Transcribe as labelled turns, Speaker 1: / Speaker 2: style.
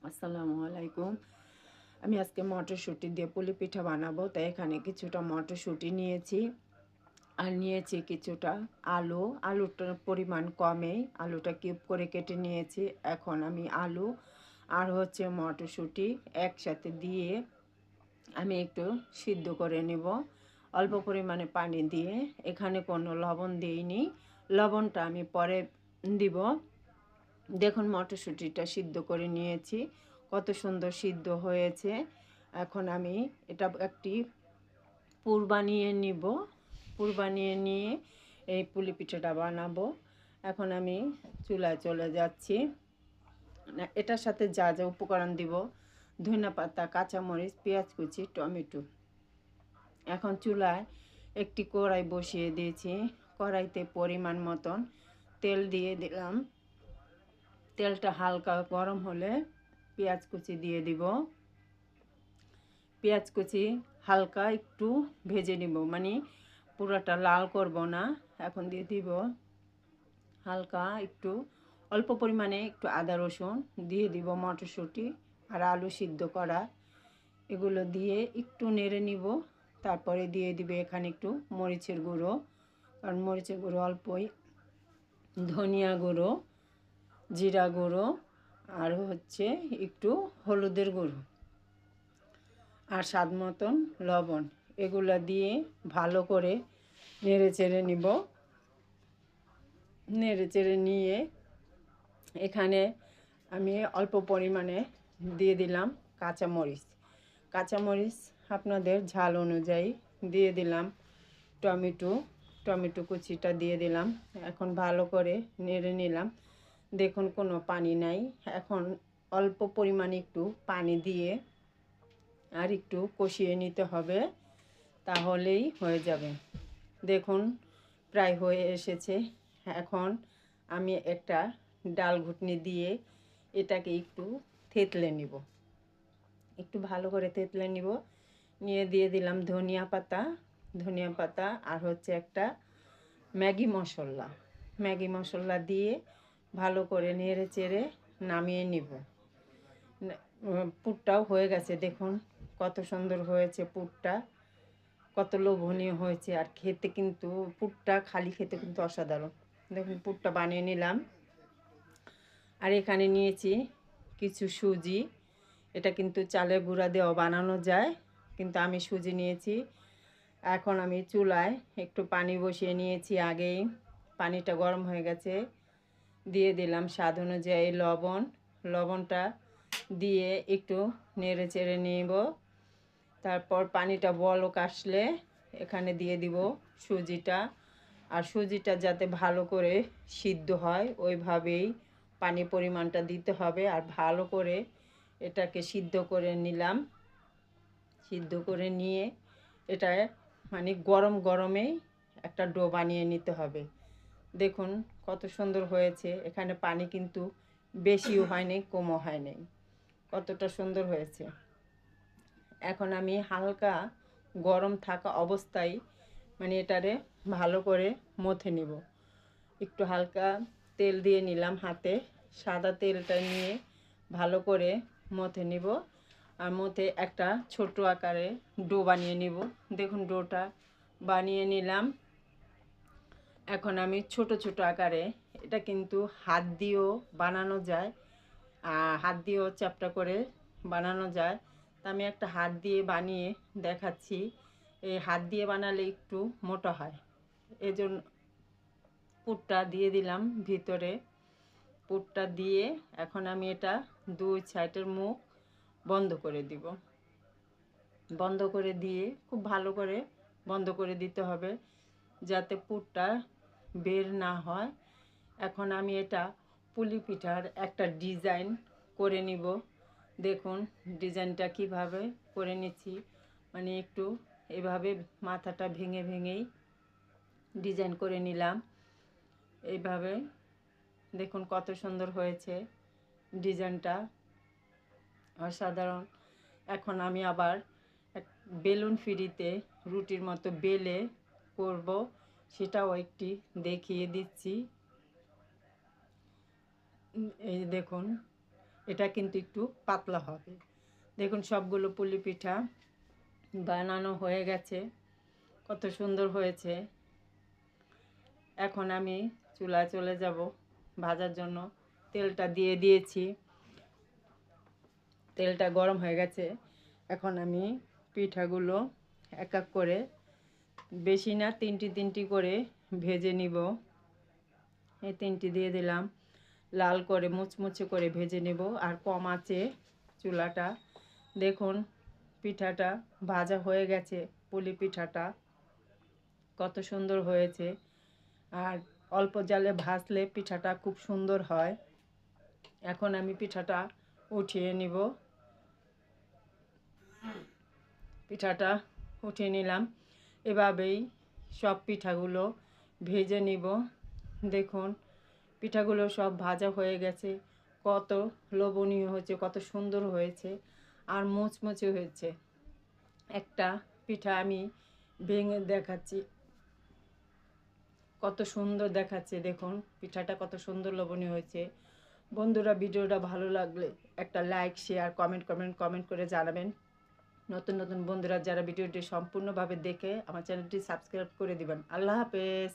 Speaker 1: আসসালামু আলাইকুম। আমি আজকে মটরশুঁটি দিয়ে পুলি পিঠা বানাবো, তাই এখানে কিছুটা মটরশুঁটি নিয়েছি আর নিয়েছি কিছুটা আলু। আলুটার পরিমাণ কমেই, আলুটা কিউব করে কেটে নিয়েছি। এখন আমি আলু আর মটরশুঁটি একসাথে দিয়ে আমি একটু সিদ্ধ করে নেব অল্প পরিমাণে পানি দিয়ে। এখানে কোনো লবণ দিইনি, লবণটা আমি পরে দিব। দেখুন মটরশুঁটিটা সিদ্ধ করে নিয়েছি, কত সুন্দর সিদ্ধ হয়েছে। এখন আমি এটা একটি পুর বানিয়ে নিব। পুর বানিয়ে নিয়ে এই পুলি পিঠাটা বানাবো। এখন আমি চুলায় চলে যাচ্ছি। এটার সাথে যা যা উপকরণ দিব: ধনিয়া পাতা, কাঁচামরিচ, পেঁয়াজ কুচি, টমেটো। এখন চুলায় একটি কড়াই বসিয়ে দিয়েছি। কড়াইতে পরিমাণ মতন তেল দিয়ে দিলাম। তেলটা হালকা গরম হলে পেঁয়াজ কুচি দিয়ে দিব। পেঁয়াজ কুচি হালকা একটু ভেজে নিব, মানে পুরোটা লাল করব না। এখন দিয়ে দিব হালকা একটু অল্প পরিমাণে একটু আদা রসুন, দিয়ে দিব মটরশুঁটি আর আলু সিদ্ধ করা। এগুলো দিয়ে একটু নেড়ে নিব। তারপরে দিয়ে দিবে এখানে একটু মরিচের গুঁড়ো, কারণ মরিচের গুঁড়ো অল্পই, ধনিয়া গুঁড়ো, জিরা গুঁড়ো, আর একটু হলুদের গুঁড়ো, আর স্বাদ মতন লবণ। এগুলো দিয়ে ভালো করে নেড়ে চেড়ে নিব। নেড়ে চেড়ে নিয়ে এখানে আমি অল্প পরিমাণে দিয়ে দিলাম কাঁচামরিচ। কাঁচামরিচ আপনাদের ঝাল অনুযায়ী দিয়ে দিলাম। টমেটো, টমেটো কুচিটা দিয়ে দিলাম। এখন ভালো করে নেড়ে নিলাম। দেখুন কোনো পানি নাই। এখন অল্প পরিমাণে একটু পানি দিয়ে আর একটু কষিয়ে নিতে হবে, তাহলেই হয়ে যাবে। দেখুন প্রায় হয়ে এসেছে। এখন আমি একটা ডাল ঘুটনি দিয়ে এটাকে একটু থেতলে নিব, একটু ভালো করে থেতলে নিব। নিয়ে দিয়ে দিলাম ধনিয়া পাতা, ধনিয়া পাতা আর একটা ম্যাগি মশলা। ম্যাগি মশলা দিয়ে ভালো করে নেড়ে চেড়ে নামিয়ে নিব। পুরটাও হয়ে গেছে, দেখুন কত সুন্দর হয়েছে পুরটা, কত লোভনীয় হয়েছে। আর খেতে কিন্তু পুরটা খালি খেতে কিন্তু অসাধারণ। দেখুন পুরটা বানিয়ে নিলাম। আর এখানে নিয়েছি কিছু সুজি। এটা কিন্তু চালের গুঁড়া দিয়েও বানানো যায়, কিন্তু আমি সুজি নিয়েছি। এখন আমি চুলায় একটু পানি বসিয়ে নিয়েছি আগেই। পানিটা গরম হয়ে গেছে। দিয়ে দিলাম স্বাদ অনুযায়ী লবণ। লবণটা দিয়ে একটু নেড়ে চেড়ে নেব। তারপর পানিটা বলক আসলে এখানে দিয়ে দিব সুজিটা। আর সুজিটা যাতে ভালো করে সিদ্ধ হয় ওইভাবেই পানি পরিমাণটা দিতে হবে। আর ভালো করে এটাকে সিদ্ধ করে নিলাম। সিদ্ধ করে নিয়ে এটা মানে গরম গরমেই একটা ডো বানিয়ে নিতে হবে। দেখুন কত সুন্দর হয়েছে। এখানে পানি কিন্তু বেশিও হয়নি, কমও হয়নি, কতটা সুন্দর হয়েছে। এখন আমি হালকা গরম থাকা অবস্থায় মানে এটারে ভালো করে মথে নিব। একটু হালকা তেল দিয়ে নিলাম হাতে, সাদা তেলটা নিয়ে ভালো করে মথে নিব। আর মথে একটা ছোট আকারে ডো বানিয়ে নিব। দেখুন ডোটা বানিয়ে নিলাম। এখন আমি ছোট ছোট আকারে, এটা কিন্তু হাত দিয়েও বানানো যায়, হাত দিয়েও চ্যাপটা করে বানানো যায়। তা আমি একটা হাত দিয়ে বানিয়ে দেখাচ্ছি। এই হাত দিয়ে বানালে একটু মোটা হয়, এজন্য পুরটা দিয়ে দিলাম ভিতরে। পুরটা দিয়ে এখন আমি এটা দুই সাইডের মুখ বন্ধ করে দিব। বন্ধ করে দিয়ে খুব ভালো করে বন্ধ করে দিতে হবে, যাতে পুরটা বের না হয়। এখন আমি এটা পুলি পিঠার একটা ডিজাইন করে নিব। দেখুন ডিজাইনটা কিভাবে করে নিচ্ছি, মানে একটু এভাবে মাথাটা ভেঙে ভেঙেই ডিজাইন করে নিলাম। এইভাবে দেখুন কত সুন্দর হয়েছে ডিজাইনটা, অসাধারণ। এখন আমি আবার বেলুন ফ্রিতে রুটির মতো বেলে করব, সেটাও একটি দেখিয়ে দিচ্ছি। এই দেখুন এটা কিন্তু একটু পাতলা হবে। দেখুন সবগুলো পুলি পিঠা বানানো হয়ে গেছে, কত সুন্দর হয়েছে। এখন আমি চুলায় চলে যাব ভাজার জন্য। তেলটা দিয়ে দিয়েছি, তেলটা গরম হয়ে গেছে। এখন আমি পিঠাগুলো এক এক করে, বেশি না, তিনটি করে ভেজে নিব। এই তিনটি দিয়ে দিলাম, লাল করে মুচমুচে করে ভেজে নেব আর কম আঁচে চুলাটা। দেখুন পিঠাটা ভাজা হয়ে গেছে, পুলি পিঠাটা কত সুন্দর হয়েছে। আর অল্প জালে ভাজলে পিঠাটা খুব সুন্দর হয়। এখন আমি পিঠাটা উঠিয়ে নিব, পিঠাটা উঠিয়ে নিলাম। এভাবেই সব পিঠাগুলো ভেজে নিব। দেখুন পিঠাগুলো সব ভাজা হয়ে গেছে, কত লোভনীয় হয়েছে, কত সুন্দর হয়েছে আর মুচমুচে হয়েছে। একটা পিঠা আমি ভেঙে দেখাচ্ছি, কত সুন্দর দেখাচ্ছে। দেখুন পিঠাটা কত সুন্দর লোভনীয় হয়েছে। বন্ধুরা ভিডিওটা ভালো লাগলে একটা লাইক, শেয়ার, কমেন্ট করে জানাবেন। নতুন নতুন বন্ধুরা যারা ভিডিওটি সম্পূর্ণভাবে দেখে আমার চ্যানেলটি সাবস্ক্রাইব করে দিবেন। আল্লাহ হাফেজ।